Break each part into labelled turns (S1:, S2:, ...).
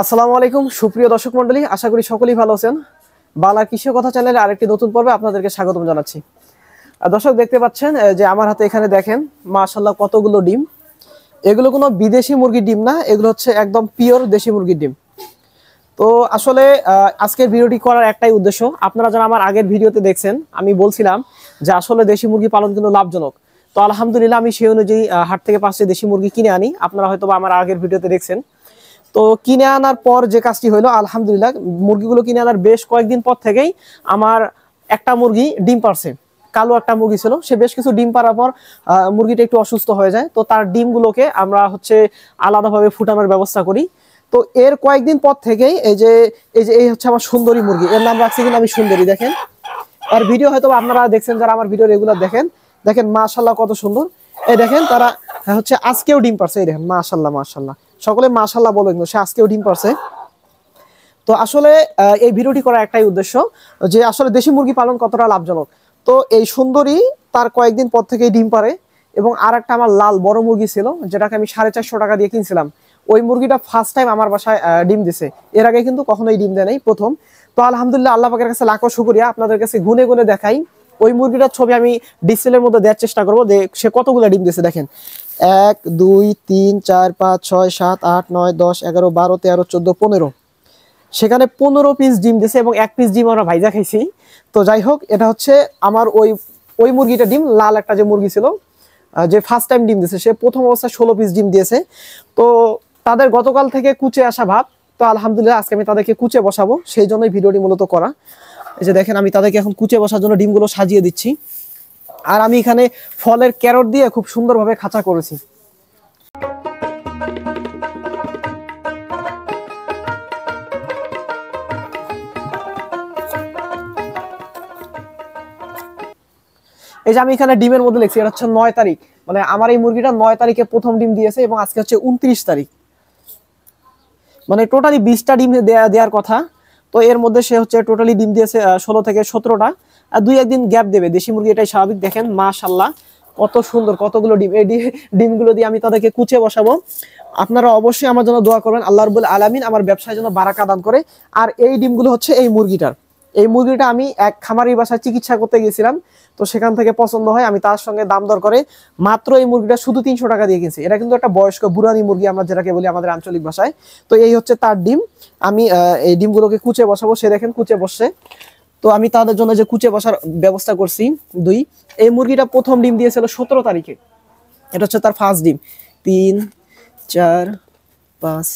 S1: আসসালামু আলাইকুম সুপ্রিয় দর্শক মণ্ডলী, আশা করি সকলেই ভালো আছেন। বাংলা কৃষি কথা চ্যানেলে আরেকটি নতুন পর্বে আপনাদেরকে স্বাগতম জানাচ্ছি। দর্শক দেখতে পাচ্ছেন যে আমার হাতে এখানে দেখেন মাশাআল্লাহ কতগুলো ডিম। এগুলো কোনো বিদেশি মুরগির ডিম না, এগুলো হচ্ছে একদম পিওর দেশি মুরগির ডিম। তো আসলে আজকের ভিডিওটি করার একটাই উদ্দেশ্য, আপনারা যারা আমার আগের ভিডিওতে দেখছেন আমি বলছিলাম যে আসলে দেশি মুরগি পালন কিন্তু লাভজনক। তো আলহামদুলিল্লাহ আমি সেই অনুযায়ী হাট থেকে 5টি দেশি মুরগি কিনে আনি, আপনারা হয়তো আমার আগের ভিডিওতে দেখছেন। তো কিনে আনার পর যে কাজটি হলো, আলহামদুলিল্লাহ মুরগিগুলো কিনে আনার বেশ কয়েকদিন পর থেকেই আমার একটা মুরগি ডিম পারছে। কালো একটা মুরগি ছিল, সে বেশ কিছু ডিম পারার পর মুরগিটা একটু অসুস্থ হয়ে যায়। তো তার ডিমগুলোকে আমরা হচ্ছে আলাদাভাবে ফুটানোর ব্যবস্থা করি। তো এর কয়েকদিন পর থেকেই এই হচ্ছে আমার সুন্দরী মুরগি, এর নাম রাখছি কিন্তু আমি সুন্দরী। দেখেন এর ভিডিও হয়তো আপনারা দেখছেন, যারা আমার ভিডিও রেগুলার দেখেন। দেখেন মাশাআল্লাহ কত সুন্দর। এই দেখেন তারা হচ্ছে আজকেও ডিম পারছে। এই দেখেন মাশাআল্লাহ মাশাআল্লাহ, সকলে মাশাআল্লাহ বলে, কিন্তু সে আজকেও ডিম পারছে। তো আসলে এই ভিডিওটি করার একটাই উদ্দেশ্য যে আসলে দেশি মুরগি পালন কতটা লাভজনক। তো এই সুন্দরী তার কয়েকদিন পর থেকেই ডিম পারে। এবং আর একটা আমার লাল বড় মুরগি ছিল, যেটাকে আমি 450 টাকা দিয়ে কিনছিলাম। ওই মুরগিটা ফার্স্ট টাইম আমার বাসায় ডিম দিছে, এর আগে কিন্তু কখনোই ডিম দেয় নাই, প্রথম। তো আলহামদুলিল্লাহ আল্লাহ পাকের কাছে লাখো শুকরিয়া, আপনাদের কাছে গুনে গুনে দেখাই। ওই মুরগিটার ছবি আমি ডিসপ্লের মধ্যে দেওয়ার চেষ্টা করবো যে সে কতগুলো ডিম দিয়েছে। দেখেন 1 2 3 4 5 6 7 8 9 10 11 12 13 14 15, সেখানে 15 পিস ডিম দিয়েছে এবং 1 পিস ডিম আমরা ভাইজা খাইছি। তো যাই হোক, এটা হচ্ছে আমার ওই মুরগিটা ডিম। লাল একটা যে মুরগি ছিল, যে ফার্স্ট টাইম ডিম দিয়েছে, সে প্রথম অবস্থায় 16 পিস ডিম দিয়েছে। তো তাদের গতকাল থেকে কুচে আসা ভাব। তো আলহামদুলিল্লাহ আজকে আমি তাদেরকে কুচে বসাবো, সেই জন্যই ভিডিওটি মূলত করা। এই যে দেখেন আমি তাদেরকে এখন কুচে বসার জন্য ডিমগুলো সাজিয়ে দিচ্ছি। আর আমি এখানে ফলের ক্যারট দিয়ে খুব সুন্দরভাবে খাঁচা করেছি। এই যে আমি এখানে ডিমের মধ্যে লিখছি, এটা হচ্ছে 9 তারিখ, মানে আমার এই মুরগিটা 9 তারিখে প্রথম ডিম দিয়েছে এবং আজকে হচ্ছে 29 তারিখ, মানে টোটালি 20টা ডিম দেওয়ার কথা। তো এর মধ্যে সে হচ্ছে টোটালি ডিম দিয়েছে 16 থেকে 17টা। আর 2-1 দিন গ্যাপ দেবে, দেশি মুরগি এটাই স্বাভাবিক। দেখেন মাশাআল্লাহ কত সুন্দর কতগুলো ডিম। এই ডিমগুলো দিয়ে আমি তাদেরকে কুচে বসাবো। আপনারা অবশ্যই আমার জন্য দোয়া করবেন, আল্লাহ রাব্বুল আলামিন আমার ব্যবসায় যেন বারাকা দান করে। আর এই ডিমগুলো হচ্ছে এই মুরগিটা আমি এক খামারির বাসায় চিকিৎসা করতে গেছিলাম। তো সেখান থেকে পছন্দ হয়, আমি তার সঙ্গে দাম দর করে মাত্র এই মুরগিটা শুধু 300 টাকা দিয়ে কিনছি। এটা কিন্তু একটা বয়স্ক বুড়ানি মুরগি, আমরা যেটাকে বলি আমাদের আঞ্চলিক ভাষায়। তো এই হচ্ছে তার ডিম। আমি এই ডিমগুলোকে কুচে বসাবো, সে দেখেন কুচে বসছে। তো আমি তাদের জন্য যে কুচে বসার ব্যবস্থা করছি 2। এই মুরগিটা প্রথম ডিম দিয়েছিল 17 তারিখে, এটা হচ্ছে তার ফার্স্ট ডিম। 3 4 5।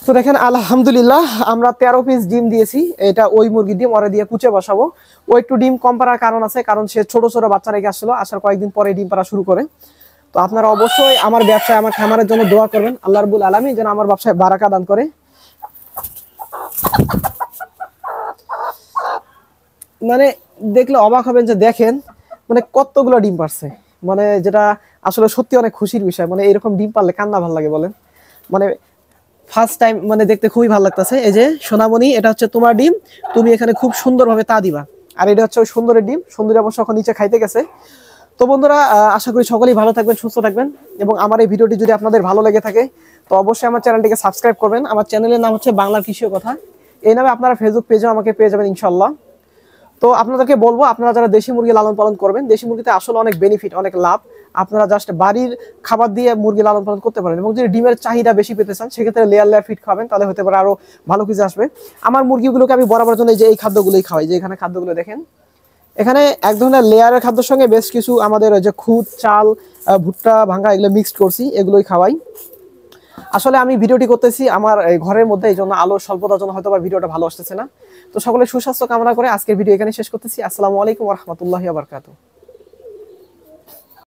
S1: তো দেখেন আলহামদুলিল্লাহ আমরা 13 পিস ডিম দিয়েছি। এটা ওই মুরগির ডিম, ওরা দিয়ে কুচে বসাবো। ও একটু ডিম কম পারার কারণ আছে, কারণ সে ছোট ছোট বাচ্চা রেখে আসছিল, আসার কয়েকদিন পরে ডিম পাড়া শুরু করে। তো আপনারা অবশ্যই আমার ব্যবসায় আমার খামারের জন্য দোয়া করবেন, আল্লাহ রাব্বুল আলামিন যেন আমার ব্যবসায় বারাকা দান করে। মানে দেখলে অবাক হবেন যে দেখেন মানে কতগুলো ডিম পারছে, মানে যেটা আসলে সত্যি অনেক খুশির বিষয়। মানে এরকম ডিম পারলে কান্না ভালো লাগে বলেন। মানে ফার্স্ট টাইম মানে দেখতে খুবই ভালো লাগতেছে। এই যে সোনামণি, এটা হচ্ছে তোমার ডিম, তুমি এখানে খুব সুন্দরভাবে তা দিবা। আর এটা হচ্ছে ওই সুন্দরের ডিম, সুন্দরী অবশ্য এখন নিচে খাইতে গেছে। তো বন্ধুরা আশা করি সকলেই ভালো থাকবেন, সুস্থ থাকবেন। এবং আমার এই ভিডিওটি যদি আপনাদের ভালো লেগে থাকে তো অবশ্যই আমার চ্যানেলটিকে সাবস্ক্রাইব করবেন। আমার চ্যানেলের নাম হচ্ছে বাংলার কৃষি কথা। এই নামে আপনারা ফেসবুক পেজেও আমাকে পেয়ে যাবেন ইনশাল্লাহ। তো আপনাদেরকে বলবো, আপনারা যারা দেশি মুরগি লালন পালন করবেন, দেশি মুরগিতে আসলে অনেক বেনিফিট, অনেক লাভ। আপনারা জাস্ট বাড়ির খাবার দিয়ে মুরগি লালন পালন করতে পারেন। এবং যদি ডিমের চাহিদা বেশি পেতে চান, সেক্ষেত্রে লেয়ার ফিট খাবেন, তাহলে হতে পারে আরো ভালো কিছু আসবে। আমার মুরগিগুলোকে আমি বরাবর জন্য এই খাদ্যগুলোই খাওয়াই, যে এখানে খাদ্যগুলো দেখেন। এখানে এক ধরনের লেয়ারের খাদ্যের সঙ্গে বেশ কিছু আমাদের যে খুদ, চাল, ভুট্টা ভাঙা এগুলো মিক্সড করছি, এগুলোই খাওয়াই। আসলে আমি ভিডিওটি করতেছি আমার ঘরের মধ্যে, এই জন্য আলোর স্বল্পতার জন্য হয়তো বা ভিডিওটা ভালো আসতেছে না। তো সকলে সুস্বাস্থ্য কামনা করে আজকের ভিডিও এখানে শেষ করতেছি। আসসালামু আলাইকুম ওয়া রাহমাতুল্লাহি ওয়া বারাকাতুহু।